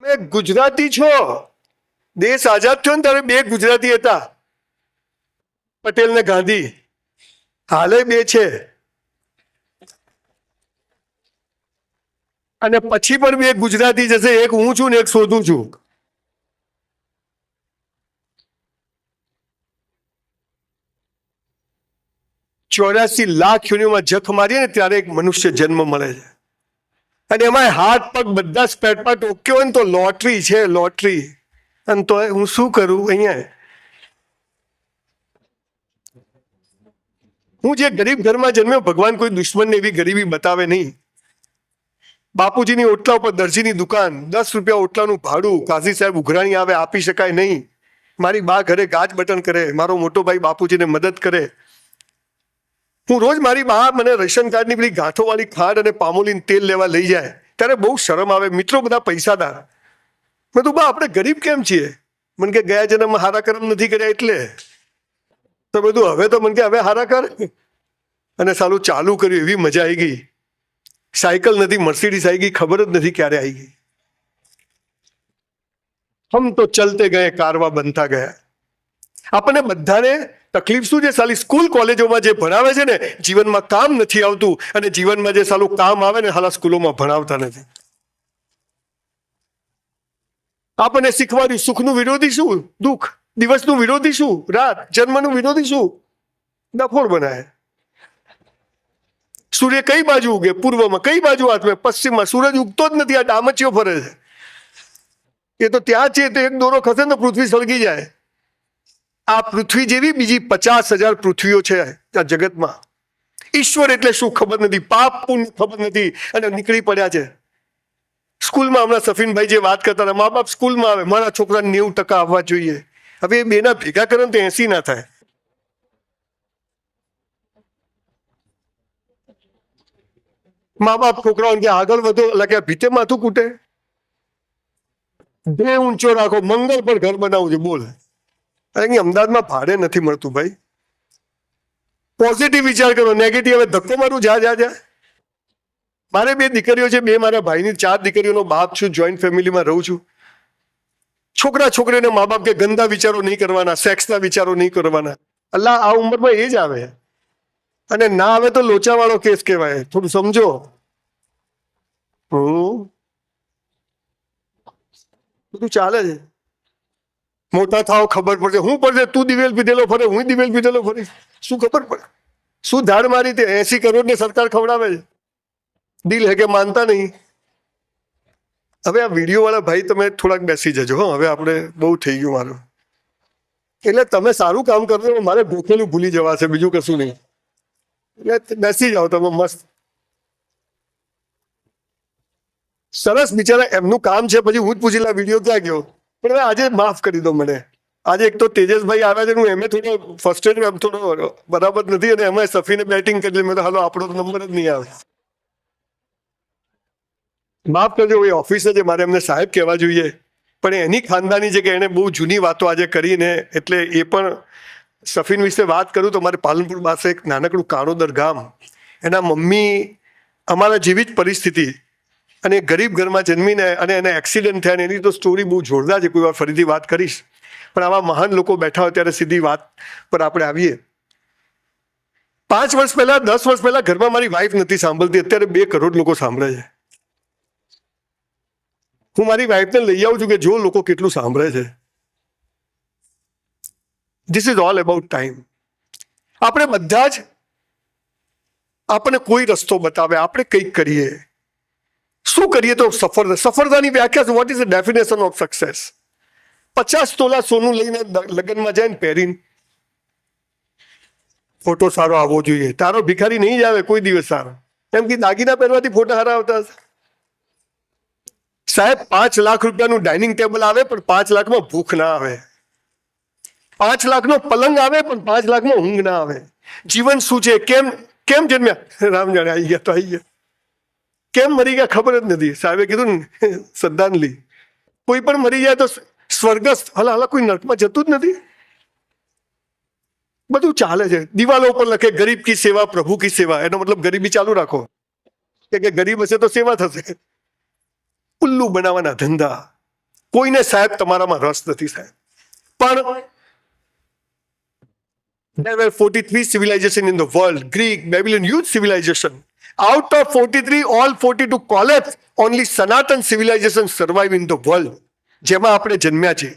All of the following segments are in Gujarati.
તમે ગુજરાતી છો, દેશ આઝાદ થયો ને ત્યારે બે ગુજરાતી હતા, પટેલ ને ગાંધી. હાલે બે છે અને પછી પણ બે ગુજરાતી જશે, એક હું છું ને એક શોધું છું. 84 લાખ યોનિઓમાં જખ મારીએ ને ત્યારે એક મનુષ્ય જન્મ મળે છે, અને એમાં હાથ પગ બધા સ્પેર પાર્ટ ઓકે હોય ને તો લોટરી છે, લોટરી. અને તો હું શું કરું અહીંયા? હું જે ગરીબ ઘરમાં જન્મ્યો, ભગવાન કોઈ દુશ્મનને એવી ગરીબી બતાવે નહીં. બાપુજીની ઓટલા ઉપર દરજીની દુકાન, 10 રૂપિયા ઓટલાનું ભાડું, કાઝી સાહેબ ઉઘરાણી આવે, આપી શકાય નહીં. મારી બા ઘરે ગાજ બટન કરે, મારો મોટો ભાઈ બાપુજીને મદદ કરે. હું રોજ મારી બા મને રેશન કાર્ડની પેલી ગાંઠોવાળી ખાંડ અને પામોલીન તેલ લેવા લઈ જાય ત્યારે બહુ શરમ આવે. મિત્રો બધા પૈસાદાર. મેં તો બા આપણે ગરીબ કેમ છીએ? મને કે ગયા જન્મમાં હારા કર્મ નથી કર્યા એટલે. તો બધું હવે તો મને કે હવે હારા કર. અને સાલું ચાલુ કર્યું, એવી મજા આવી ગઈ. સાયકલ નથી, મર્સિડીઝ આવી ગઈ, ખબર જ નથી ક્યારે આવી ગઈ. હમ તો ચલતે ગયે કારવા બનતા ગયા. આપણને બધાને તકલીફ શું છે? સાલી સ્કૂલ કોલેજોમાં જે ભણાવે છે ને, જીવનમાં કામ નથી આવતું, અને જીવનમાં જે સાલું કામ આવે ને હાલા સ્કૂલોમાં ભણાવતા નથી. આપણને શીખવાડ્યું સુખનું વિરોધી શું? દુઃખ. દિવસનું વિરોધી શું? રાત. જન્મનું વિરોધી શું? ડફોડ બનાવે. સૂર્ય કઈ બાજુ ઉગે? પૂર્વમાં. કઈ બાજુ હાથમાં? પશ્ચિમમાં. સૂરજ ઉગતો જ નથી, આ ડામચીઓ ફરે છે. એ તો ત્યાં છે, તો એક દોરો ખસે ને પૃથ્વી સળગી જાય. આ પૃથ્વી જેવી બીજી 50,000 પૃથ્વીઓ છે આ જગતમાં. ઈશ્વર એટલે શું ખબર નથી, પાપ પુણ્ય ખબર નથી, અને નીકળી પડ્યા છે. સ્કૂલમાં હમણાં સફીનભાઈ જે વાત કરતા હતા, મા બાપ સ્કૂલમાં આવે, મારા છોકરાને 90% આવવા જોઈએ. હવે એ બેના ભેગા કરે તો 80 ના થાય. મા બાપ છોકરાઓને કે આગળ વધો, એટલે કે ભીતે માથું કૂટે. બે ઊંચો રાખો, મંગળ પર ઘર બનાવવું છે. બોલ, અહીં અમદાવાદમાં ભાડે નથી મળતું ભાઈ. પોઝિટિવ વિચાર કરો, નેગેટિવ હવે ધક્કો મારું, જા જા જા. મારે 2 દીકરીઓ છે, 2 મારા ભાઈની, 4 દીકરીઓનો બાપ છું, જોઈન્ટ ફેમિલીમાં રહું છું. છોકરા છોકરીને મા બાપ કે ગંદા વિચારો નહીં કરવાના, સેક્સના વિચારો નહીં કરવાના. અલ્લાહ આ ઉંમરમાં એ જ આવે, અને ના આવે તો લોચાવાળો કેસ કહેવાય. થોડું સમજો. બધું ચાલે છે. મોટા થાવ ખબર પડશે. હું પડશે? તું દિવેલ પીધેલો ફરે, હું દિવેલ પીધેલો ફરી. શું ખબર પડે? શું ધાડ મારી? તે 80 કરોડને સરકાર ખવડાવે છે. દિલ હે કે માનતા નહીં. હવે આ વિડીયો વાળા ભાઈ તમે થોડાક બેસી જજો. હો, હવે આપણે બહુ થઈ ગયું મારું. એટલે તમે સારું કામ કરજો, મારે ગોખેલું ભૂલી જવાશે, બીજું કશું નહીં. એટલે બેસી જાઓ તમે મસ્ત. સરસ. બિચારા એમનું કામ છે, પછી હું જ પૂછી લા વિડીયો ક્યાં ગયો. પણ હવે આજે માફ કરી દો મને. આજે એક તો તેજસભાઈ આવ્યા છે, હું એમે થોડો ફર્સ્ટેડ, એમ થોડો બરાબર નથી, અને એમાં સફીને બેટિંગ કરી. મેં તો હાલો આપણો નંબર જ નહીં આવે. માફ કરજો, એ ઓફિસર છે, મારે એમને સાહેબ કહેવા જોઈએ, પણ એની ખાનદાની છે કે એને બહુ જૂની વાતો આજે કરીને, એટલે એ પણ સફીન વિશે વાત કરું તો મારે પાલનપુર પાસે એક નાનકડું કાણોદર ગામ, એના મમ્મી અમારા જેવી જ પરિસ્થિતિ, અને ગરીબ ઘરમાં જન્મીને અને એને એક્સિડન્ટ થયા, એની તો સ્ટોરી બહુ જોરદાર છે. કોઈ વાર ફરીથી વાત કરીશ, પણ આવા મહાન લોકો બેઠા હોય ત્યારે સીધી વાત પર આપણે આવીએ. 5 વર્ષ પહેલા, 10 વર્ષ પહેલા ઘરમાં મારી વાઈફ નથી સાંભળતી, અત્યારે 2 કરોડ લોકો સાંભળે છે. હું મારી વાઈફને લઈ આવું છું કે જો લોકો કેટલું સાંભળે છે. This is all about time. આપણે બધા જ, આપણને કોઈ રસ્તો બતાવે, આપણે કંઈક કરીએ. શું કરીએ તો સફળતાની વ્યાખ્યા? What is the definition of success? 50 તોલા સોનું લઈને લગ્નમાં જાય ને પહેરીને, ફોટો સારો આવવો જોઈએ. તારો ભિખારી નહીં જ આવે કોઈ દિવસ સારો, એમ કે દાગીના પહેરવાથી ફોટા સારા આવતા હશે. સાહેબ 5 લાખ રૂપિયાનું ડાઇનિંગ ટેબલ આવે, પણ 5 લાખમાં ભૂખ ના આવે. 5 લાખનો પલંગ આવે, પણ 5 લાખમાં ઊંઘ ના આવે. જીવન શું છે? કેમ જન્મ્યા? રામ જાણે. આવી ગયા તો આવી ગયા. કેમ મરી ગયા ખબર જ નથી. સાહેબે કીધું ને, શ્રદ્ધાંજલિ. કોઈ પણ મરી જાય તો સ્વર્ગસ્થ, હલા કોઈ નર્કમાં જતું જ નથી. બધું ચાલે છે. દિવાલો ઉપર લખે ગરીબ કી સેવા પ્રભુ કી સેવા. એનો મતલબ ગરીબી ચાલુ રાખો, કે ગરીબ હશે તો સેવા થશે. ઉલ્લુ બનાવવાના ધંધા. કોઈને સાહેબ તમારામાં રસ નથી સાહેબ. પણ there were 43 civilizations in the world. Greek, Babylon, huge civilization. Out of 43, all 42 collapsed. Only Sanatan civilization survive in the world. જેમાં આપણે જન્મ્યા છીએ.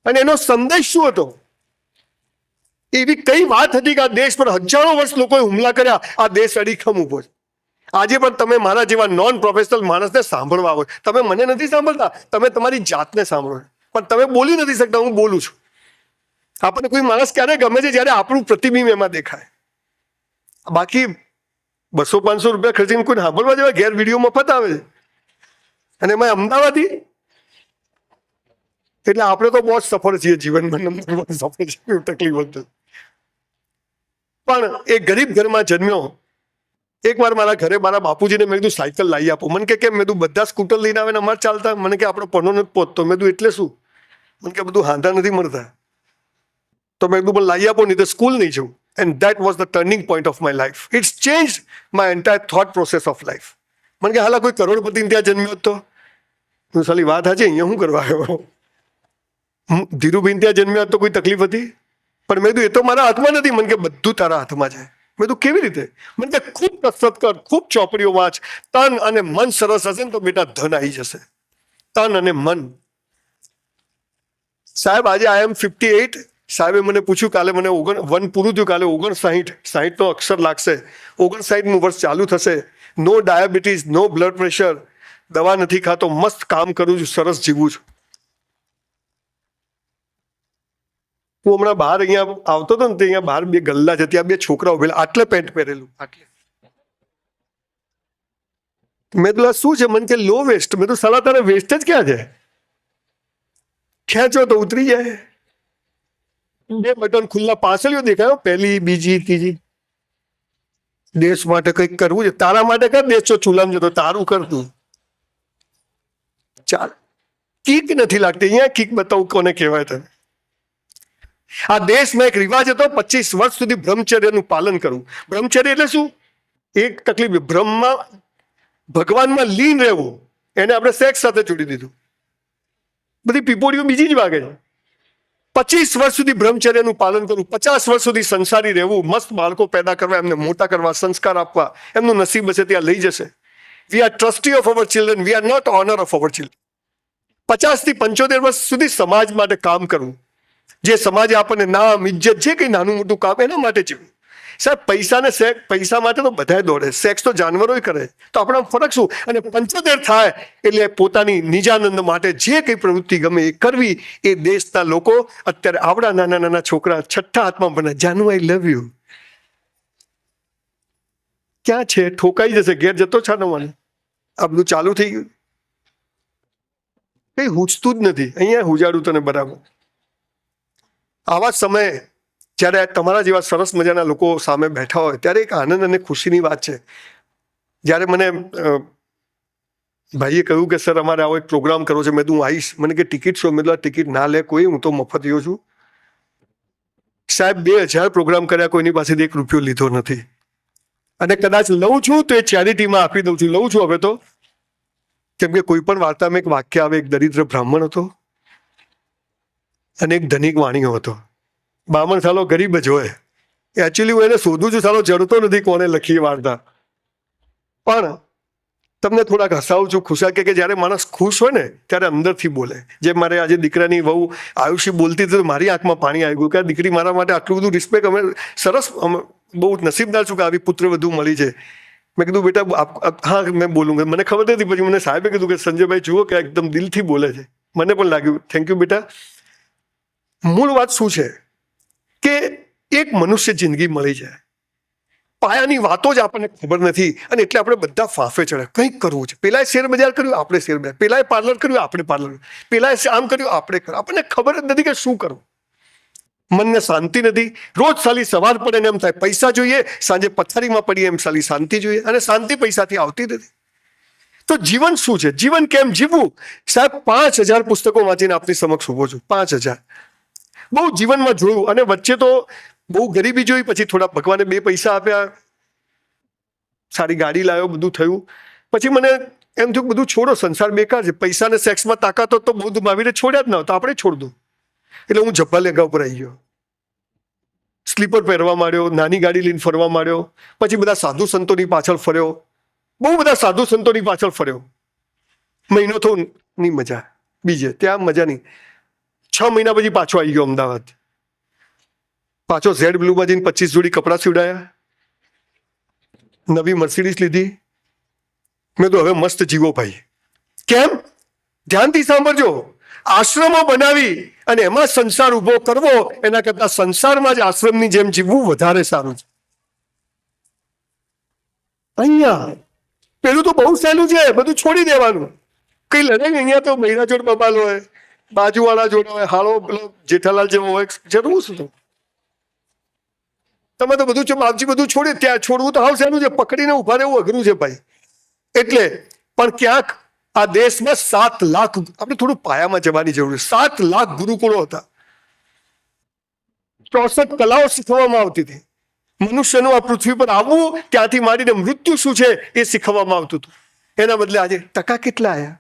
અને એનો સંદેશ શું હતો? એવી કઈ વાત હતી કે આ દેશ પર હજારો વર્ષ લોકોએ હુમલા કર્યા, આ દેશ અડીખમ ઉભો છે. આજે પણ તમે મારા જેવા નોન પ્રોફેશનલ માણસને સાંભળવા આવો. તમે મને નથી સાંભળતા, તમે તમારી જાતને સાંભળો. પણ તમે બોલી નથી શકતા, હું બોલું છું. આપણને કોઈ માણસ ક્યારે ગમે છે જ્યારે આપણું પ્રતિબિંબ એમાં દેખાય. બાકી 200-500 રૂપિયા ખર્ચીને કોઈ સાંભળવા જેવા ઘેર વિડીયો મફત આવે છે, અને એમાં અમદાવાદી. એટલે આપણે તો બહુ જ સફળ છીએ જીવનમાં, સફળ છે, તકલીફ હતી. પણ એ ગરીબ ઘરમાં જન્મ્યો. એકવાર મારા ઘરે મારા બાપુજીને મેં કીધું સાયકલ લાવી આપો. મને કે કેમ? મેં કીધું બધા સ્કૂટર લઈને આવે ને અમારે ચાલતા. મને કે આપણો પનો નથી પહોંચતો. મેં કીધું એટલે શું? મને કે બધું હાંધા નથી મળતા. તો મેં કીધું પણ લાવી આપો, નહીં તો સ્કૂલ નહીં જવું. And that was the turning point of my life. It's change my entire thought process of life. મને કે હાલા કોઈ કરોડપતિને ત્યાં જન્મ્યો હતો? હું સાલી વાત આજે અહીંયા શું કરવા આવ્યો? ધીરુભાઈ ત્યાં જન્મ્યો હતો, કોઈ તકલીફ હતી? પણ મેં કીધું એ તો મારા હાથમાં નથી. મને કે બધું તારા હાથમાં છે. મેં કીધું કેવી રીતે? મને કે ખૂબ કસરત કર, ખૂબ ચોપડીઓ વાંચ, તન અને મન સરસ હશે ને તો બેટા ધન આવી જશે. તન અને મન. સાહેબ આજે આઈ એમ 58. સાહેબે મને પૂછ્યું, કાલે મને 1 પૂરું થયું, કાલે 59 નો અક્ષર લાગશે. 59મું વર્ષ ચાલુ થશે. નો ડાયાબિટીસ, નો બ્લડ પ્રેશર, દવા નથી ખાતો, મસ્ત કામ કરું છું, સરસ જીવું છું. હું હમણાં બહાર અહીંયા આવતો હતો ને, અહીંયા બહાર 2 ગલ્લા છે, ત્યાં 2 છોકરાઓ ઉભેલા, આટલે પેન્ટ પહેરેલું, આટલે. મેં તો શું છે? મને કે લો વેસ્ટ. મેં તો સાલા તારે વેસ્ટ જ ક્યાં છે? ખેંચો તો ઉતરી જાય. 2 બટન ખુલ્લા, પાછળીઓ દેખાયો, પહેલી, બીજી, ત્રીજી. દેશ માટે કંઈક કરવું છે. તારા માટે કર, દેશ જો ચૂલામ જતો, તારું કરતું ચાલ. કીક નથી લાગતી. અહીંયા કીક બતાવું કોને કહેવાય તને. આ દેશમાં એક રિવાજ હતો, 25 વર્ષ સુધી બ્રહ્મચર્યનું પાલન કરવું. બ્રહ્મચર્ય એટલે શું? એક તકલીફ, બ્રહ્મમાં, ભગવાનમાં લીન રહેવું. એને આપણે સેક્સ સાથે જોડી દીધું. બધી પીપોળીઓ બીજી જ વાગે છે. 25 વર્ષ સુધી બ્રહ્મચર્યનું પાલન કરવું, 50 વર્ષ સુધી સંસારી રહેવું, મસ્ત બાળકો પેદા કરવા, એમને મોટા કરવા, સંસ્કાર આપવા, એમનું નસીબ હશે ત્યાં લઈ જશે. We are trustee of our children, we are not owner of our children. 50 થી 75 વર્ષ સુધી સમાજ માટે કામ કરવું. જે સમાજે આપણને નામ, ઇજ્જત, જે કંઈ નાનું મોટું કામ, એના માટે જીવવું. સાહેબ પૈસા માટે તો બધા દોડે, સેક્સ તો જાનવરો કરે, તો આપણા ફરક શું? અને 75 થાય એટલે પોતાની નિજાનંદ માટે જે કંઈ પ્રવૃત્તિ ગમે એ કરવી. એ દેશના લોકો અત્યારે આવડા નાના નાના છોકરા 6ઠ્ઠા હાથમાં બને, જાનુ આઈ લવ યુ. ક્યાં છે? ઠોકાઈ જશે, ઘેર જતો છાનવાનું. આ બધું ચાલુ થઈ ગયું. કઈ હુજતું જ નથી. અહીંયા હુજાડું તને બરાબર. આવા સમયે જ્યારે તમારા જેવા સરસ મજાના લોકો સામે બેઠા હોય ત્યારે એક આનંદ અને ખુશીની વાત છે. જ્યારે મને ભાઈએ કહ્યું કે સર અમારે આવો એક પ્રોગ્રામ કરવો છે. મેં કીધું હું આવીશ. મને કે ટિકિટ શું? મેં કીધું આ ટિકિટ ના લે કોઈ, હું તો મફતિયો છું. સાહેબ 2000 પ્રોગ્રામ કર્યા, કોઈની પાસેથી 1 રૂપિયો લીધો નથી. અને કદાચ લઉં છું તો એ ચેરિટીમાં આપી દઉં છું. લઉં છું હવે તો, કેમ કે કોઈ પણ વાર્તામાં એક વાક્ય આવે, એક દરિદ્ર બ્રાહ્મણ હતો અને એક ધનિક વાણીઓ હતો. બામણ સાલો ગરીબ જ હોય. એકચ્યુઅલી હું એને શોધું છું, સાલો જડતો નથી કોને લખી વાર્તા. પણ તમને થોડાક હસાવું છું. ખુશા કે જ્યારે માણસ ખુશ હોય ને ત્યારે અંદરથી બોલે. જે મારે આજે દીકરાની વહુ આયુષી બોલતી હતી, મારી આંખમાં પાણી આવી ગયું કે આ દીકરી મારા માટે આટલું બધું રિસ્પેક્ટ, અમે સરસ, બહુ નસીબદાર છું કે આવી પુત્રવધુ મળી છે. મેં કીધું બેટા હા મેં બોલું. મને ખબર નથી. પછી મને સાહેબે કીધું કે સંજયભાઈ જુઓ કે એકદમ દિલથી બોલે છે. મને પણ લાગ્યું. થેન્ક યુ બેટા. મૂળ વાત શું છે કે એક મનુષ્ય જિંદગી મળી જાય, પાયાની વાતો જ આપણને ખબર નથી, અને એટલે આપણે બધા ફાંફે ચડે. કંઈક કરવું છે. પેલાએ શેર બજાર કર્યું, આપણે શેર બજાર. પેલાએ પાર્લર કર્યું, આપણે પાર્લર. પેલાએ આમ કર્યું, આપણે કર્યું. આપણને ખબર જ નથી કે શું કરવું. મનને શાંતિ નથી. રોજ સાલી સવાર પડે ને એમ થાય પૈસા જોઈએ, સાંજે પથારીમાં પડીએ એમ સાલી શાંતિ જોઈએ, અને શાંતિ પૈસાથી આવતી નથી. તો જીવન શું છે? જીવન કેમ જીવવું? સાહેબ 5000 પુસ્તકો વાંચીને આપની સમક્ષ ઉભો છું. 5000 બહુ જીવનમાં જોયું. અને વચ્ચે તો બહુ ગરીબી જોઈ, પછી થોડા ભગવાને 2 પૈસા આપ્યા, સારી ગાડી લાવ્યો, બધું થયું. પછી મને એમ થયું બધું છોડો, સંસાર બેકાર છે, પૈસા ને સેક્સમાં તાકાત હોત તો બુદ્ધ મહાવીરે છોડ્યા જ ન હોત, આપણે છોડ દો. એટલે હું જબ્બા લેંગા ઉપર આવી ગયો, સ્લીપર પહેરવા માંડ્યો, નાની ગાડી લઈને ફરવા માંડ્યો. પછી બધા સાધુ સંતોની પાછળ ફર્યો, બહુ બધા સાધુ સંતોની પાછળ ફર્યો. મહિનો તો નહીં મજા, બીજે ત્યાં મજા નહીં. 6 મહિના પછી પાછો આવી ગયો અમદાવાદ. પાછો ઝેડ બ્લુમાં જઈને 25 જોડી કપડાં સીવડાયા, નવી મર્સિડીઝ લીધી. મેં તો હવે મસ્ત જીવો ભાઈ. કેમ? ધ્યાનથી સાંભળજો. આશ્રમો બનાવી અને એમાં સંસાર ઉભો કરવો એના કરતા સંસારમાં જ આશ્રમની જેમ જીવવું વધારે સારું છે. અહીંયા પેલું તો બહુ સહેલું છે, બધું છોડી દેવાનું, કઈ લડે. અહીંયા તો મહિના જોડ બબાલ હોય, બાજુવાળા જોડે હોય, હાળો પેલો જેઠાલાલ જેવો હોય, જરૂર શું? તમે તો બધું બાપજી બધું છોડી, ત્યાં છોડવું તો હાવ સહેલું છે, પકડીને ઉભા રહેવું અઘરું છે ભાઈ. એટલે પણ ક્યાંક આ દેશમાં 7 લાખ, આપણે થોડું પાયામાં જવાની જરૂર છે. 7 લાખ ગુરુકુળો હતા, 64 કલાઓ શીખવવામાં આવતી હતી. મનુષ્યનું આ પૃથ્વી પર આવવું, ત્યાંથી માંડીને મૃત્યુ શું છે એ શીખવવામાં આવતું હતું. એના બદલે આજે ટકા કેટલા આવ્યા?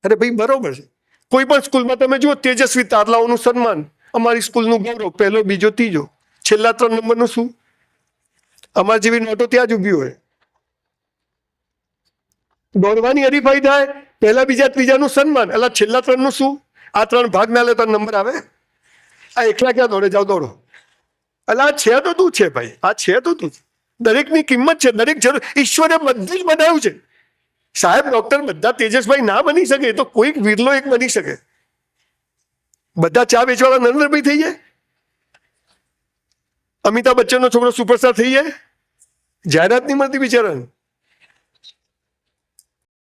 અરે ભાઈ બરોબર છે, કોઈ પણ સ્કૂલમાં તમે જુઓ તેજસ્વી તારલાઓનું સન્માન, અમારી સ્કૂલનું ગૌરવ, પહેલો બીજો ત્રીજો, છેલ્લા 3 નંબરનું શું? અમારી જેવી નોટો ત્યાં જ ઊભી હોય. દોડવાની હરીફાઈ થાય, પહેલા બીજા ત્રીજાનું સન્માન, એટલે છેલ્લા 3નું શું? આ 3 ભાગ ના લે તો નંબર આવે? આ એકલા ક્યાં દોડે? જાઓ દોડો. એટલે આ છે તો તું છે ભાઈ, આ છે તો તું. દરેકની કિંમત છે, દરેક જરૂર. ઈશ્વરે બધું જ બનાવ્યું છે. સાહેબ ડોક્ટર બધા તેજસભાઈ ના બની શકે, તો કોઈક વિરલો એક બની શકે. બધા ચા વેચવાળા નરેન્દ્રભાઈ થઈ જાય, અમિતાભ બચ્ચનનો છોકરો સુપરસ્ટાર થઈ જાય, જાહેરાત નહીં મળતી બિચારાને.